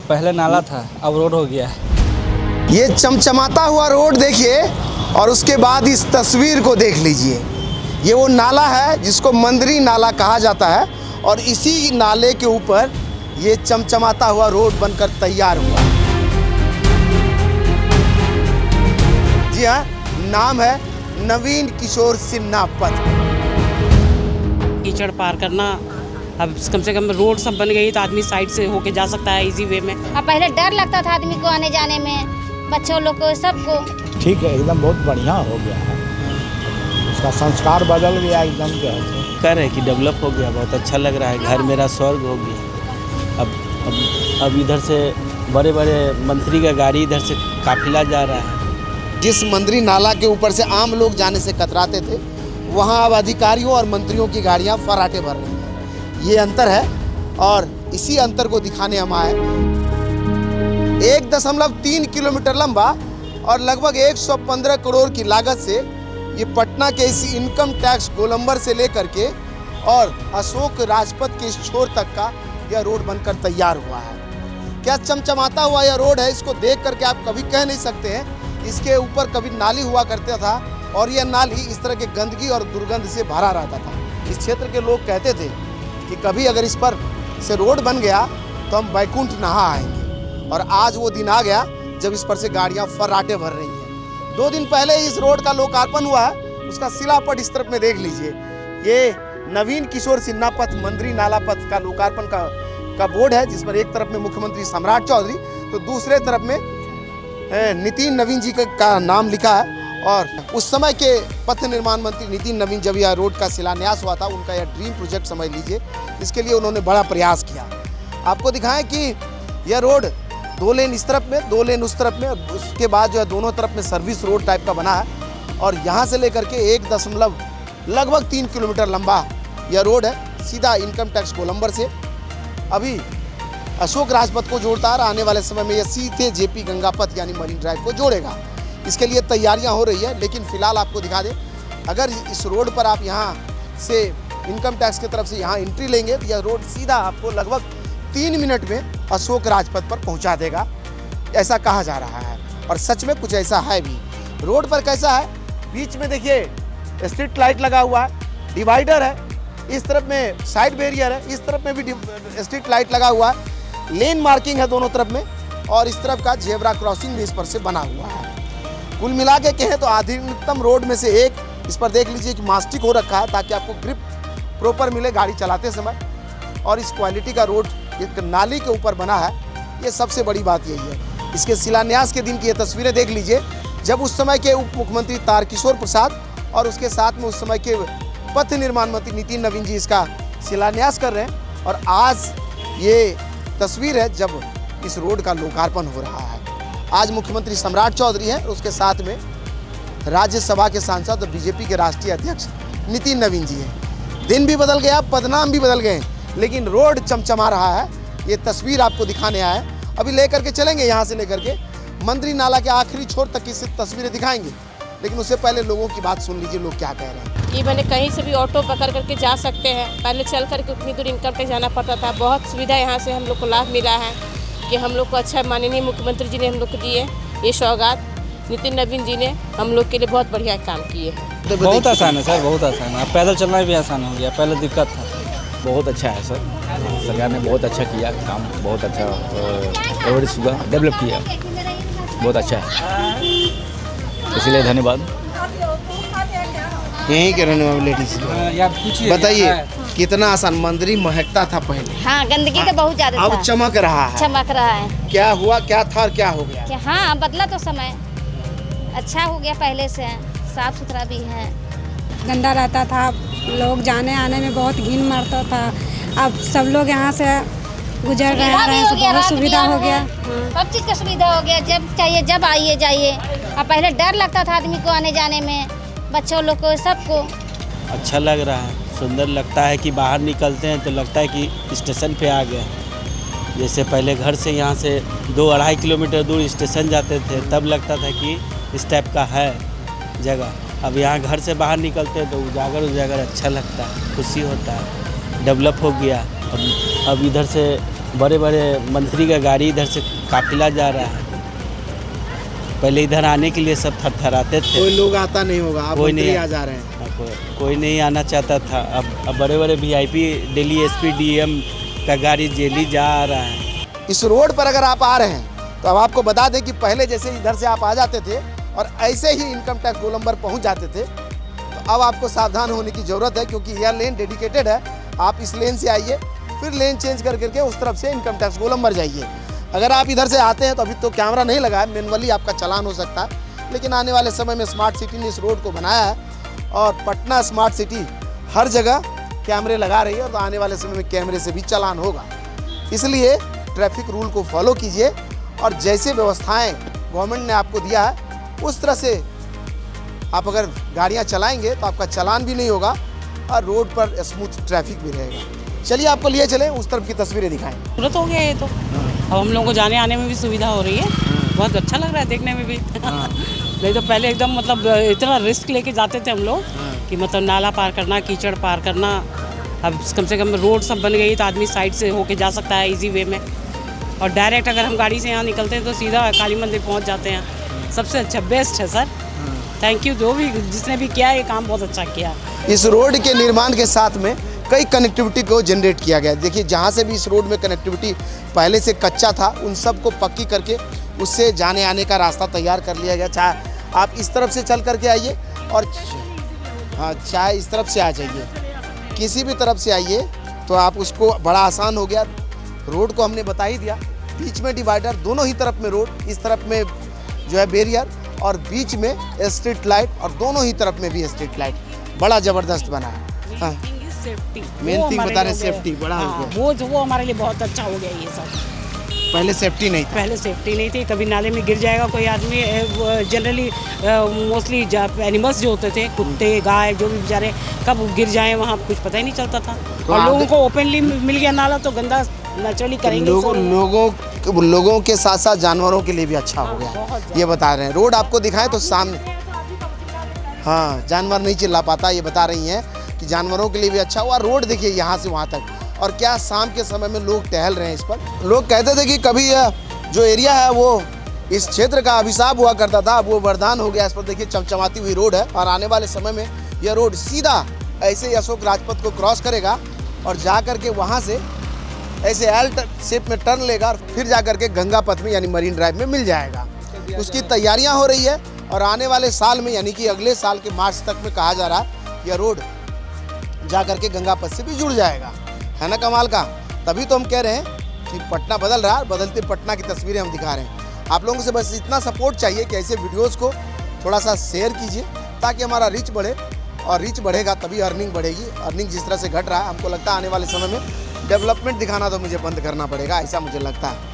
पहले नाला था, अब रोड हो गया है। ये चमचमाता हुआ रोड देखिए और उसके बाद इस तस्वीर को देख लीजिए। ये वो नाला है जिसको मंदरी नाला कहा जाता है और इसी नाले के ऊपर ये चमचमाता हुआ रोड बनकर तैयार हुआ। जी हाँ, नाम है नवीन किशोर सिन्हा पथ। कीचड़ पार करना, अब कम से कम रोड सब बन गई तो आदमी साइड से होके जा सकता है इजी वे में। अब पहले डर लगता था आदमी को आने जाने में, बच्चों लोग को सबको। ठीक है, एकदम बहुत बढ़िया हो गया है, उसका संस्कार बदल गया एकदम। कह रहे कि डेवलप हो गया, बहुत अच्छा लग रहा है, घर मेरा स्वर्ग हो गया। अब इधर से बड़े बड़े मंत्री का गाड़ी इधर से काफिला जा रहा है। जिस मंदरी नाला के ऊपर से आम लोग जाने से कतराते थे, वहाँ अब अधिकारियों और मंत्रियों की गाड़ियाँ फराटे भर रही हैं। ये अंतर है और इसी अंतर को दिखाने हम आए। 1.3 किलोमीटर लंबा और लगभग 115 करोड़ की लागत से ये पटना के इस इनकम टैक्स गोलंबर से लेकर के और अशोक राजपथ के इस छोर तक का यह रोड बनकर तैयार हुआ है। क्या चमचमाता हुआ यह रोड है, इसको देख करके आप कभी कह नहीं सकते हैं इसके ऊपर कभी नाली हुआ करता था और यह नाली इस तरह के गंदगी और दुर्गंध से भरा रहता था। इस क्षेत्र के लोग कहते थे कि कभी अगर इस पर से रोड बन गया तो हम बैकुंठ नहा आएंगे, और आज वो दिन आ गया जब इस पर से गाड़ियां फर्राटे भर रही हैं। 2 दिन पहले इस रोड का लोकार्पण हुआ है, उसका शिलापट इस तरफ में देख लीजिए। ये नवीन किशोर सिन्हा पथ मंदरी नाला पथ का लोकार्पण का बोर्ड है, जिस पर एक तरफ में मुख्यमंत्री सम्राट चौधरी तो दूसरे तरफ में नितिन नवीन जी का नाम लिखा है। और उस समय के पथ निर्माण मंत्री नितिन नवीन, जब यह रोड का शिलान्यास हुआ था, उनका यह ड्रीम प्रोजेक्ट समझ लीजिए। इसके लिए उन्होंने बड़ा प्रयास किया। आपको दिखाएं कि यह रोड 2 लेन इस तरफ में, 2 लेन उस तरफ में, उसके बाद जो है दोनों तरफ में सर्विस रोड टाइप का बना है और यहाँ से लेकर के लगभग 3 किलोमीटर लंबा यह रोड है। सीधा इनकम टैक्स गोलंबर से अभी अशोक राजपथ को जोड़ता है और आने वाले समय में यह सीधे जेपी गंगा पथ यानी मरीन ड्राइव को जोड़ेगा। इसके लिए तैयारियां हो रही है, लेकिन फिलहाल आपको दिखा दें, अगर इस रोड पर आप यहाँ से इनकम टैक्स की तरफ से यहाँ एंट्री लेंगे तो यह रोड सीधा आपको लगभग 3 मिनट में अशोक राजपथ पर पहुँचा देगा, ऐसा कहा जा रहा है। और सच में कुछ ऐसा है भी। रोड पर कैसा है, बीच में देखिए स्ट्रीट लाइट लगा हुआ है, डिवाइडर है, इस तरफ में साइड बैरियर है, इस तरफ में भी स्ट्रीट लाइट लगा हुआ है, लेन मार्किंग है दोनों तरफ में और इस तरफ का जेब्रा क्रॉसिंग भी इस पर से बना हुआ है। कुल मिला के कहें तो आधुनिकतम रोड में से एक। इस पर देख लीजिए कि मास्टिक हो रखा है ताकि आपको ग्रिप प्रॉपर मिले गाड़ी चलाते समय, और इस क्वालिटी का रोड एक नाली के ऊपर बना है, ये सबसे बड़ी बात यही है। इसके शिलान्यास के दिन की ये तस्वीरें देख लीजिए, जब उस समय के उप मुख्यमंत्री तारकिशोर प्रसाद और उसके साथ में उस समय के पथ निर्माण मंत्री नितिन नवीन जी इसका शिलान्यास कर रहे हैं, और आज ये तस्वीर है जब इस रोड का लोकार्पण हो रहा है। आज मुख्यमंत्री सम्राट चौधरी हैं, उसके साथ में राज्यसभा के सांसद और बीजेपी के राष्ट्रीय अध्यक्ष नितिन नवीन जी हैं। दिन भी बदल गया, पदनाम भी बदल गए, लेकिन रोड चमचमा रहा है। ये तस्वीर आपको दिखाने आया है। अभी लेकर के चलेंगे, यहाँ से लेकर के मंदरी नाला के आखिरी छोर तक की तस्वीरें दिखाएंगे, लेकिन उससे पहले लोगों की बात सुन लीजिए, लोग क्या कह रहे हैं। ये मैंने कहीं से भी ऑटो पकड़ करके जा सकते हैं, पहले चल करके उतनी दूर इनकम टैक्स जाना पड़ता था। बहुत सुविधा यहाँ से हम लोग को लाभ मिला है कि हम लोग को अच्छा माननीय मुख्यमंत्री जी ने हम लोग को दिए ये सौगात। नितिन नवीन जी ने हम लोग के लिए बहुत बढ़िया काम किए हैं। बहुत आसान है सर, बहुत आसान है। पैदल चलना भी आसान हो गया, पहले दिक्कत था। बहुत अच्छा है सर, सरकार ने बहुत अच्छा किया काम, बहुत अच्छा रोड सुबह डेवलप किया, बहुत अच्छा है, इसलिए धन्यवाद। यहीं के रहने वाले लेडीज बताइए, कितना आसान। मंदरी महकता था पहले, हाँ, गंदगी तो बहुत ज्यादा अब था। चमक रहा है। चमक रहा है। क्या हुआ, क्या था और क्या हो गया? कि हाँ, बदला तो समय अच्छा हो गया, पहले से साफ सुथरा भी है। गंदा रहता था, लोग जाने आने में बहुत घिन मरता था। अब सब लोग यहाँ से गुजर रहे हैं, बहुत सुविधा हो गया। सब चीज़ का सुविधा हो गया, जब चाहिए जब आइए जाइए। अब पहले डर लगता था आदमी को आने जाने में, बच्चों लोग को सबको। अच्छा लग रहा है, सुंदर लगता है कि बाहर निकलते हैं तो लगता है कि स्टेशन पे आ गए। जैसे पहले घर से यहाँ से 2-2.5 किलोमीटर दूर स्टेशन जाते थे, तब लगता था कि इस टाइप का है जगह। अब यहाँ घर से बाहर निकलते हैं तो उजागर अच्छा लगता है, खुशी होता है। डेवलप हो गया, अब इधर से बड़े बड़े मंत्री का गाड़ी इधर से काफिला जा रहा है। पहले इधर आने के लिए सब थरथराते थे। कोई लोग आता नहीं होगा, आप कोई मंत्री नहीं आ जा रहे हैं। कोई नहीं आना चाहता था। अब बड़े बड़े VIP दिल्ली SP DM का गाड़ी डेली जा रहा है। इस रोड पर अगर आप आ रहे हैं तो अब आपको बता दें कि पहले जैसे इधर से आप आ जाते थे और ऐसे ही इनकम टैक्स गोलंबर पहुंच जाते थे, तो अब आपको सावधान होने की ज़रूरत है, क्योंकि यह लेन डेडिकेटेड है। आप इस लेन से आइए, फिर लेन चेंज कर करके उस तरफ से इनकम टैक्स गोलंबर जाइए। अगर आप इधर से आते हैं तो अभी तो कैमरा नहीं लगा है, मैनुअली आपका चालान हो सकता है, लेकिन आने वाले समय में स्मार्ट सिटी ने इस रोड को बनाया है और पटना स्मार्ट सिटी हर जगह कैमरे लगा रही है, तो आने वाले समय में कैमरे से भी चालान होगा। इसलिए ट्रैफिक रूल को फॉलो कीजिए और जैसे व्यवस्थाएं गवर्नमेंट ने आपको दिया है उस तरह से आप अगर गाड़ियां चलाएंगे तो आपका चालान भी नहीं होगा और रोड पर स्मूथ ट्रैफिक भी रहेगा। चलिए आपको लिए चलें, उस तरफ की तस्वीरें दिखाएं। खूबसूरत हो गया ये तो। अब हम लोगों को जाने आने में भी सुविधा हो रही है, बहुत अच्छा लग रहा है देखने में भी। नहीं तो पहले एकदम मतलब इतना रिस्क लेके जाते थे हम लोग कि मतलब नाला पार करना, कीचड़ पार करना। अब कम से कम रोड सब बन गई तो आदमी साइड से होके जा सकता है इजी वे में, और डायरेक्ट अगर हम गाड़ी से यहाँ निकलते हैं तो सीधा काली मंदिर पहुँच जाते हैं। सबसे अच्छा बेस्ट है सर, थैंक यू। जो भी जिसने भी किया ये काम बहुत अच्छा किया। इस रोड के निर्माण के साथ में कई कनेक्टिविटी को जनरेट किया गया। देखिए जहाँ से भी इस रोड में कनेक्टिविटी पहले से कच्चा था उन सब को पक्की करके उससे जाने आने का रास्ता तैयार कर लिया गया। चाहे आप इस तरफ से चल करके आइए और हाँ चाहे इस तरफ से आ जाइए, किसी भी तरफ से आइए तो आप उसको बड़ा आसान हो गया। रोड को हमने बता ही दिया, बीच में डिवाइडर, दोनों ही तरफ में रोड, इस तरफ में जो है बैरियर और बीच में स्ट्रीट लाइट और दोनों ही तरफ में भी स्ट्रीट लाइट, बड़ा ज़बरदस्त बना है। हाँ सेफ्टी मेन थिंग बता रहे, सेफ्टी बड़ा हो गया। वो हमारे लिए बहुत अच्छा हो गया ये सब। पहले सेफ्टी नहीं था। पहले सेफ्टी नहीं थी, कभी नाले में गिर जाएगा कोई आदमी। जनरली मोस्टली एनिमल्स जो होते थे, कुत्ते गाय जो भी बेचारे कब गिर जाएं वहाँ कुछ पता ही नहीं चलता था। तो और लोगों को ओपनली मिल गया नाला तो गंदा नेचुरली करेंगे। लोगों के साथ साथ जानवरों के लिए भी अच्छा हो गया, ये बता रहे हैं। रोड आपको दिखाएं तो सामने, हाँ जानवर नहीं चिल्ला पाता, ये बता रही हैं कि जानवरों के लिए भी अच्छा हुआ। रोड देखिए यहाँ से वहाँ तक, और क्या शाम के समय में लोग टहल रहे हैं इस पर। लोग कहते थे कि कभी यह जो एरिया है वो इस क्षेत्र का अभिशाप हुआ करता था, अब वो वरदान हो गया। इस पर देखिए चमचमाती हुई रोड है और आने वाले समय में यह रोड सीधा ऐसे अशोक राजपथ को क्रॉस करेगा और जा कर के वहाँ से ऐसे एल शेप में टर्न लेगा और फिर जा कर के गंगा पथ में यानी मरीन ड्राइव में मिल जाएगा। उसकी तैयारियाँ हो रही है और आने वाले साल में यानी कि अगले साल के मार्च तक में कहा जा रहा है यह रोड जा कर के गंगा पथ से भी जुड़ जाएगा। है ना कमाल का। तभी तो हम कह रहे हैं कि पटना बदल रहा है, बदलते पटना की तस्वीरें हम दिखा रहे हैं। आप लोगों से बस इतना सपोर्ट चाहिए कि ऐसे वीडियोस को थोड़ा सा शेयर कीजिए ताकि हमारा रीच बढ़े, और रीच बढ़ेगा तभी अर्निंग बढ़ेगी। अर्निंग जिस तरह से घट रहा है, हमको लगता है आने वाले समय में डेवलपमेंट दिखाना तो मुझे बंद करना पड़ेगा, ऐसा मुझे लगता है।